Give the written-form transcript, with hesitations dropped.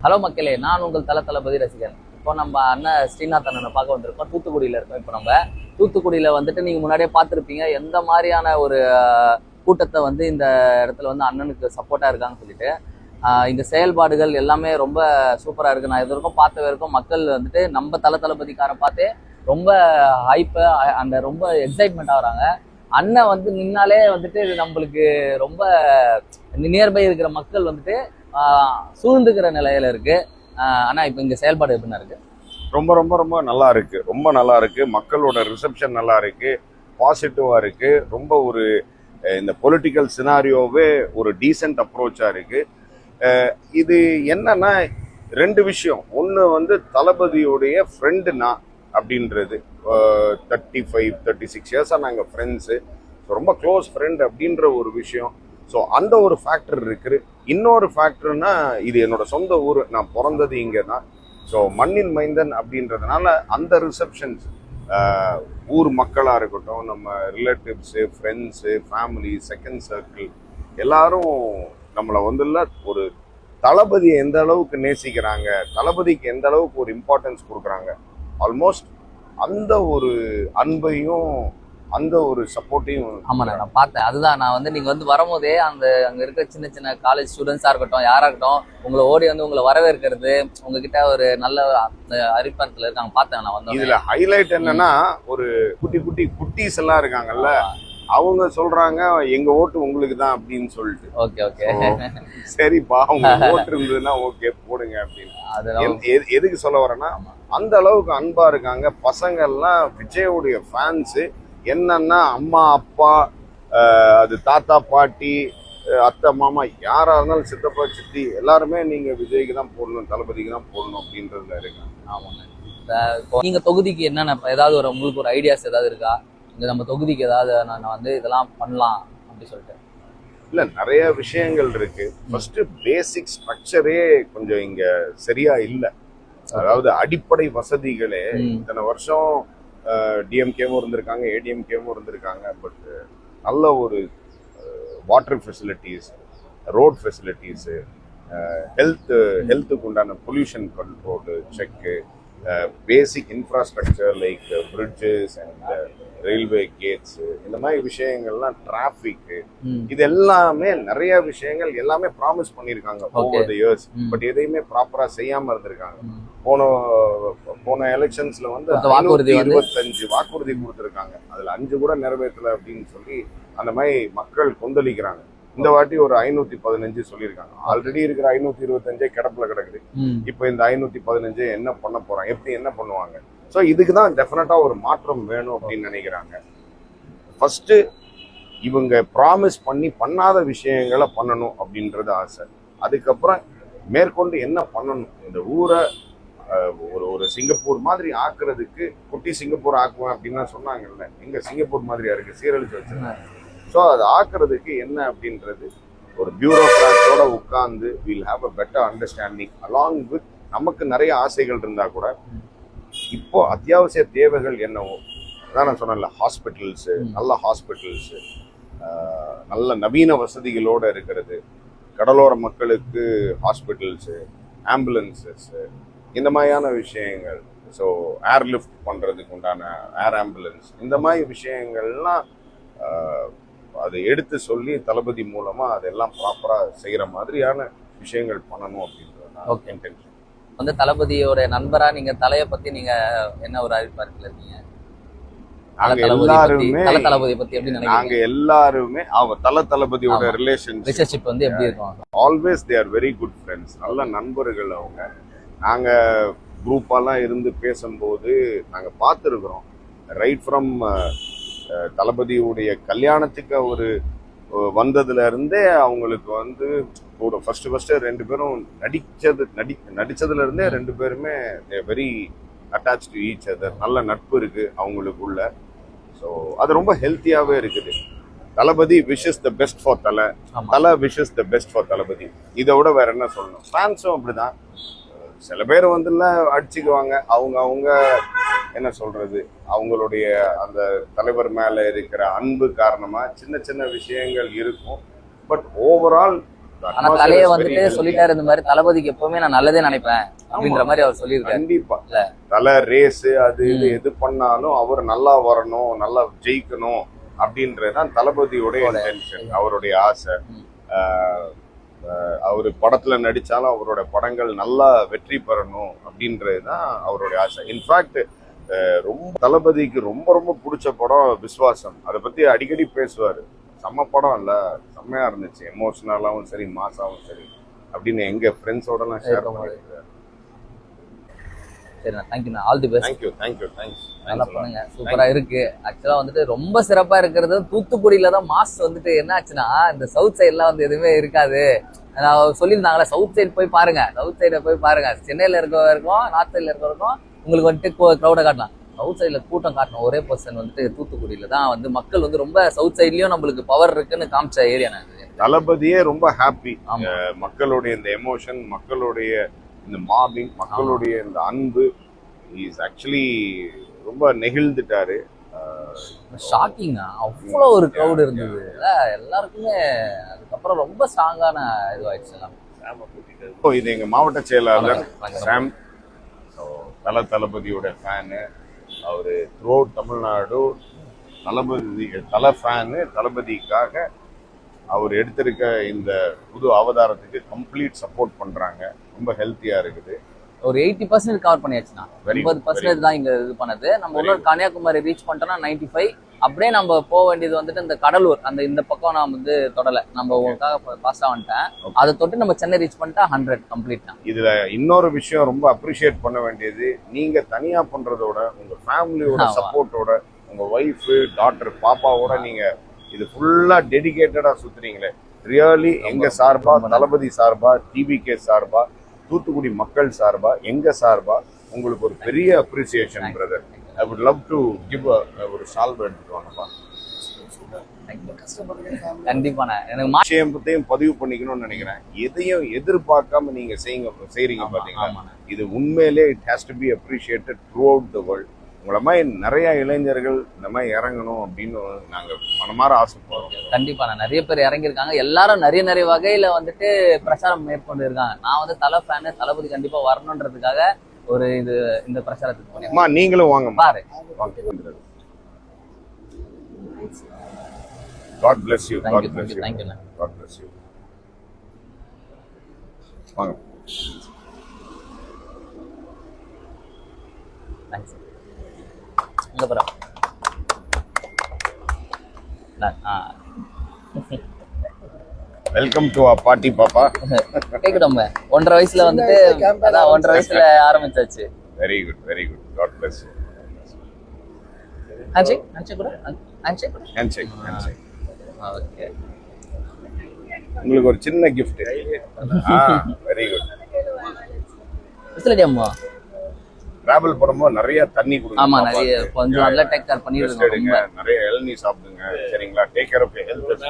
Hello மக்களே, நான் உங்கள் தளபதி ரசிகன். இப்போ நம்ம அண்ணன் ஸ்ரீநாத் அண்ணனை பார்க்க வந்திருக்கோம். தூத்துக்குடியில் இருக்கோம். இப்போ நம்ம தூத்துக்குடியில் வந்துட்டு நீங்கள் முன்னாடியே பார்த்துருப்பீங்க எந்த மாதிரியான ஒரு கூட்டத்தை வந்து இந்த இடத்துல வந்து அண்ணனுக்கு சப்போர்ட்டாக இருக்காங்கன்னு சொல்லிட்டு. இந்த செயல்பாடுகள் எல்லாமே ரொம்ப சூப்பராக இருக்குது. நான் இது வரைக்கும் பார்த்த வரைக்கும் மக்கள் வந்துட்டு நம்ம தளபதிக்காரன் பார்த்தே ரொம்ப ஹைப்பை அந்த ரொம்ப எக்ஸைட்மெண்ட் ஆகுறாங்க. அண்ணன் வந்து நின்னாலே வந்துட்டு நம்மளுக்கு ரொம்ப நியர்பை இருக்கிற மக்கள் வந்துட்டு சூழ்ந்துக்கிற நிலையில இருக்கு. ஆனா இப்ப இங்க செயல்பாடு எப்படின்னா இருக்கு? ரொம்ப ரொம்ப ரொம்ப நல்லா இருக்கு. ரொம்ப நல்லா இருக்கு. மக்களோட ரிசப்ஷன் நல்லா இருக்கு, பாசிட்டிவா இருக்கு. ரொம்ப ஒரு இந்த பொலிட்டிக்கல் சினாரியோவே ஒரு டீசென்ட் அப்ரோச்சா இருக்கு. இது என்னன்னா ரெண்டு விஷயம். ஒன்று வந்து தளபதியுடைய ஃப்ரெண்டு நான் அப்படின்றது. 35-36 இயர்ஸாக நாங்கள் ஃப்ரெண்ட்ஸு, ரொம்ப க்ளோஸ் ஃப்ரெண்ட் அப்படின்ற ஒரு விஷயம். ஸோ அந்த ஒரு ஃபேக்டர் இருக்குது. இன்னொரு ஃபேக்டர்னா இது என்னோட சொந்த ஊர், நான் பிறந்தது இங்கே தான். ஸோ மண்ணின் மைந்தன் அப்படின்றதுனால அந்த ரிசப்ஷன்ஸ் ஊர் மக்களாக இருக்கட்டும், நம்ம relatives, friends, family, second circle எல்லாரும் நம்மளை வந்துள்ள ஒரு தளபதியை எந்த அளவுக்கு நேசிக்கிறாங்க, தளபதிக்கு எந்த அளவுக்கு ஒரு இம்பார்ட்டன்ஸ் கொடுக்குறாங்க, ஆல்மோஸ்ட் அந்த ஒரு அன்பையும் அந்த ஒரு சப்போர்ட்டையும். ஆமாண்ணா, நான் பார்த்தேன். அதுதான் நான் வந்து நீங்க வந்து வரும்போதே அங்க இருக்க சின்ன சின்ன காலேஜ் ஸ்டூடெண்ட்ஸா இருக்கட்டும், யாரா இருக்கட்டும், உங்களை ஓடி வந்து உங்களை வரவேற்கிறது, உங்ககிட்ட ஒரு நல்ல அறிப்பாளத்துல இருக்காங்க பார்த்தேன் நான் வந்து. இதுல ஹைலைட் என்னன்னா, ஒரு குட்டி குட்டி குட்டீஸ் எல்லாம் இருக்காங்கல்ல, அவங்க சொல்றாங்க எங்க ஓட்டு உங்களுக்கு தான் அப்படின்னு சொல்லிட்டு. ஓகே ஓகே, சரிப்பா உங்க ஓட்டு இருந்ததுன்னா ஓகே போடுங்க அப்படின்னு. எதுக்கு சொல்ல வரேன்னா, அந்த அளவுக்கு அன்பா இருக்காங்க பசங்க எல்லாம். விஜயோடைய ஃபேன்ஸு என்னன்னா அம்மா அப்பா, அது தாத்தா பாட்டி, அத்தை மாமா, யாரா இருந்தாலும் சித்தப்பா சித்தி எல்லாருமே நீங்க விஜய்க்கு தான் போடணும், தளபதிக்கு தான் போடணும் அப்படின்றதுல இருக்காங்க. ஆமாங்க. நீங்க தொகுதிக்கு என்னென்ன ஏதாவது ஒரு உங்களுக்கு ஒரு ஐடியாஸ் ஏதாவது இருக்கா? இங்க நம்ம தொகுதிக்கு ஏதாவது நான் வந்து இதெல்லாம் பண்ணலாம் அப்படி சொல்லிட்டு. இல்ல, நிறைய விஷயங்கள் இருக்கு. ஃபர்ஸ்ட் பேசிக் ஸ்ட்ரக்சரே கொஞ்சம் இங்க சரியா இல்லை. அதாவது அடிப்படை வசதிகளே இத்தனை வருஷம் டிஎம்கேவும் இருந்திருக்காங்க, ஏடிஎம்கேவும் இருந்திருக்காங்க. பட் நல்ல ஒரு வாட்டர் ஃபெசிலிட்டிஸ், ரோட் ஃபெசிலிட்டிஸு, ஹெல்த்துக்கு உண்டான pollution control check, basic infrastructure like bridges and railway gates, இந்த மாதிரி விஷயங்கள்லாம், டிராஃபிக்கு, இது எல்லாமே நிறைய விஷயங்கள் எல்லாமே ப்ராமிஸ் பண்ணியிருக்காங்க ஓவர் தி இயர்ஸ். பட் எதையுமே ப்ராப்பரா செய்யாம இருந்திருக்காங்க. போன எலெக்ஷன்ஸ்ல வந்து 25 வாக்குறுதி கொடுத்துருக்காங்க, அதுல 5 கூட நிறைவேற்றல அப்படின்னு சொல்லி அந்த மாதிரி மக்கள் கொந்தளிக்கிறாங்க. இந்த வாட்டி ஒரு 515 சொல்லியிருக்காங்க. ஆல்ரெடி இருக்கிற 525 கிடப்புல கிடக்குது. இப்ப இந்த 515 என்ன பண்ண போறாங்க, எப்படி என்ன பண்ணுவாங்க? ஸோ இதுக்கு தான் டெஃபினட்டா ஒரு மாற்றம் வேணும் அப்படின்னு நினைக்கிறாங்க. ஃபர்ஸ்ட் இவங்க ப்ராமிஸ் பண்ணி பண்ணாத விஷயங்களை பண்ணணும் அப்படின்றது ஆசை. அதுக்கப்புறம் மேற்கொண்டு என்ன பண்ணணும், இந்த ஊரை ஒரு சிங்கப்பூர் மாதிரி ஆக்குறதுக்கு, குட்டி சிங்கப்பூர் ஆக்குவேன் அப்படின்லாம் சொன்னாங்கல்ல, எங்க சிங்கப்பூர் மாதிரியா இருக்கு, சீரழிச்சு வச்சிருக்காங்க. ஸோ அதை ஆக்குறதுக்கு என்ன அப்படின்றது ஒரு பியூரோக்ராட்டோட உட்கார்ந்து will have a better understanding along with. நமக்கு நிறைய ஆசைகள் இருந்தா கூட இப்போ அத்தியாவசிய தேவைகள் என்னவோ, அதான் நான் சொன்னேன்ல, ஹாஸ்பிட்டல்ஸு, நல்ல ஹாஸ்பிட்டல்ஸு, நல்ல நவீன வசதிகளோடு இருக்கிறது, கடலோர மக்களுக்கு ஹாஸ்பிட்டல்ஸு, ஆம்புலன்சஸ்ஸு, இந்த மாதிரியான விஷயங்கள். ஸோ ஏர்லிஃப்ட் பண்ணுறதுக்கு உண்டான ஏர் ஆம்புலன்ஸ், இந்த மாதிரி விஷயங்கள்லாம் அதை எடுத்து சொல்லி தளபதி மூலமா அதெல்லாம் ப்ராப்பரா செய்யற மாதிரியான விஷயங்கள் பண்ணணும் அப்படின்றது இன்டென்ஷன். வந்து தளபதியோட நண்பரா நீங்க தலையை பத்தி நீங்க என்ன ஒரு அபிப்பிராயத்துல இருக்கீங்க? தளபதி பத்தி எப்படி நினைக்கிறீங்க? நாங்க எல்லாருமே தளபதியோட ரிலேஷன்ஷிப் வந்து எப்படி இருக்கும்? Always they are very good friends, நல்ல நண்பர்கள் அவங்க. நாங்க குரூப்பாலாம் இருந்து பேசும்போது நாங்க பார்த்துருக்குறோம். ரைட் ஃப்ரம் தளபதியுடைய கல்யாணத்துக்கு ஒரு வந்ததுல இருந்தே அவங்களுக்கு வந்து ஒரு ஃபர்ஸ்ட் 2 பேரும் நடிச்சதுல இருந்தே 2 பேருமே very attach to each other. நல்ல நட்பு இருக்கு அவங்களுக்குள்ள. ஸோ அது ரொம்ப ஹெல்த்தியாவே இருக்குது. தளபதி விஷஸ் த பெஸ்ட் ஃபார் தலை விஷஸ் த பெஸ்ட் ஃபார் தளபதி. இதை விட வேற என்ன சொல்லணும்? ஃபேன்ஸும் அப்படிதான். சில பேர் வந்துல அடிச்சுக்குவாங்க, அவங்க என்ன சொல்றது, அவங்களுடைய அந்த தலைவர் மேல இருக்கிற அன்பு காரணமா சின்ன சின்ன விஷயங்கள் இருக்கும். பட் ஓவரால் ஆனா தலையை வந்துட்டு சொல்லிட்டாரு இந்த மாதிரி தளபதிக்கு எப்பவுமே நான் நல்லதே நினைப்பேன் அப்படின்ற மாதிரி அவர் சொல்லியிருக்காரு. கண்டிப்பா தலை ரேஸ் அது இது எது பண்ணாலும் அவர் நல்லா வரணும், நல்லா ஜெயிக்கணும் அப்படின்றதுதான் தளபதியோடைய இன்டென்ஷன், அவருடைய ஆசை. அவரு படத்துல நடிச்சாலும் அவரோட படங்கள் நல்லா வெற்றி பெறணும் அப்படின்றதுதான் அவருடைய ஆசை. இன்ஃபேக்ட் ரொம்ப தளபதிக்கு ரொம்ப ரொம்ப பிடிச்ச படம் விஸ்வாசம். அதை பத்தி அடிக்கடி பேசுவாரு. செம்ம படம் இல்ல, செம்மையா இருந்துச்சு, எமோஷனலாவும் சரி மாசாவும் சரி அப்படின்னு எங்க ஃப்ரெண்ட்ஸோட எல்லாம் ஷேர் பண்ணிருக்காரு. சரிண்ணா, தேங்க்யூண்ணா, ஆல் தி பெஸ்ட். தேங்க்யூ. நல்லா பண்ணுங்க, சூப்பரா இருக்கு. ஆக்சுவலா வந்துட்டு ரொம்ப சிறப்பா இருக்கிறது தூத்துக்குடியில தான். மாஸ் வந்துட்டு என்ன ஆச்சுன்னா இந்த சவுத் சைட்லாம் வந்து எதுவுமே இருக்காது. சொல்லியிருந்தாங்களே சவுத் சைடு போய் பாருங்க, சவுத் சைட போய் பாருங்க. சென்னையில இருக்கவருக்கும் நார்த் சைட்ல இருக்கவருக்கும் உங்களுக்கு வந்துட்டு க்ரௌட காட்டலாம். சவுத் சைட்ல கூட்டம் காட்டணும் ஒரே பர்சன் வந்துட்டு தூத்துக்குடியில தான் வந்து மக்கள் வந்து ரொம்ப சவுத் சைட்லயும் நம்மளுக்கு பவர் இருக்குன்னு காமிச்ச ஏரியா. தளபதியே ரொம்ப ஹாப்பி. மக்களுடைய இந்த எமோஷன், மக்களுடைய இந்த மார்னிங், மக்களுடைய இந்த அன்பு இஸ் ஆக்சுவலி ரொம்ப நெகிழ்ந்துட்டாரு. ஷாக்கிங்கா, அவ்வளோ ஒரு க்ரௌட் இருந்தது எல்லாருக்குமே. அதுக்கப்புறம் ரொம்ப ஸ்ட்ராங்கான இதுவாயிடுச்சு. இது எங்க மாவட்ட செயலாளர் சாம், தளபதியோட ஃபேனு. அவரு த்ரூ அவுட் தமிழ்நாடு தலை ஃபேனு. தளபதிக்காக அவர் எடுத்திருக்க இந்த புது அவதாரத்துக்கு கம்ப்ளீட் சப்போர்ட் பண்றாங்க. ரொம்ப ஹெல்த்தியா இருக்குது. ஒரு 80% கவர் பண்ணியாச்சுன்னா 80% தான் இங்க இது பண்ணது. நம்ம இன்னொரு கன்னியாகுமரி ரீச் பண்ணிட்டோம்னா 95. அப்படியே நம்ம போக வேண்டியது வந்துட்டு இந்த கடலூர் அந்த இந்த பக்கம் நான் வந்து தொடலை. நம்ம உங்களுக்காக பாஸ்டா வந்துட்டேன். அதை தொட்டு நம்ம சென்னை ரீச் பண்ணிட்டா 100 கம்ப்ளீட் தான். இதுல இன்னொரு விஷயம் ரொம்ப அப்ரிஷியேட் பண்ண வேண்டியது, நீங்க தனியா பண்றதோட உங்க ஃபேமிலியோட சப்போர்ட்டோட, உங்க ஒய்ஃப், டாட்டர், பாப்பாவோட நீங்க இது ஃபுல்லா டெடிகேட்டடா சுத்துறீங்களே. ரியலி எங்க சார்பா, தளபதி சார்பா, டிவிகே சார்பா, தூத்துக்குடி மக்கள் சார்பா, எங்க சார்பா உங்களுக்கு ஒரு பெரிய appreciation brother. I would love to give ஒரு சால்வ் எடுத்துட்டு வாங்கப்பா. கண்டிப்பா எனக்கு விஷயத்தையும் பதிவு பண்ணிக்கணும்னு நினைக்கிறேன். எதையும் எதிர்பார்க்காம நீங்க செய்றீங்க பாத்தீங்களா, இது உண்மையிலே it has to be appreciated through out the world. உங்களை மாதிரி நிறைய இளைஞர்கள் இந்த மாதிரி இறங்கணும் அப்படின்னு நாங்க மனமாற ஆசைப்படுறோம். கண்டிப்பா நிறைய பேர் இறங்கியிருக்காங்க. எல்லாரும் நிறைய வகையில வந்துட்டு பிரச்சாரம் மேற்கொண்டு இருக்காங்க. நான் வந்து தலை ஃபேனு, தளபதி கண்டிப்பா வரணுன்றதுக்காக ஒரு இந்த பிரச்சாரத்துக்கு போனேன். நீங்களும் வாங்க பாரு. God bless you. Thank you. God bless you. வாங்க. தேங்க்ஸ். இங்க பாரு. வெல்கம் டு our party பாப்பா. கேக்குதோம். 1.5 வயசுல வந்துட்டு அதான் 1.5 வயசுல ஆரம்பிச்சாச்சு. Very good. God bless you. Handshake. Okay. உங்களுக்கு ஒரு சின்ன gift. Very good. விசிலடி அம்மா. டிராவல் பண்ணும்போது நிறைய தண்ணி குடிங்க. ஆமா, நிறைய கொஞ்சம் நல்லா டேக் கேர் பண்ணிடுங்க. நிறைய இளநீர் சாப்பிடுங்க. சரிங்களா? Take care of your health.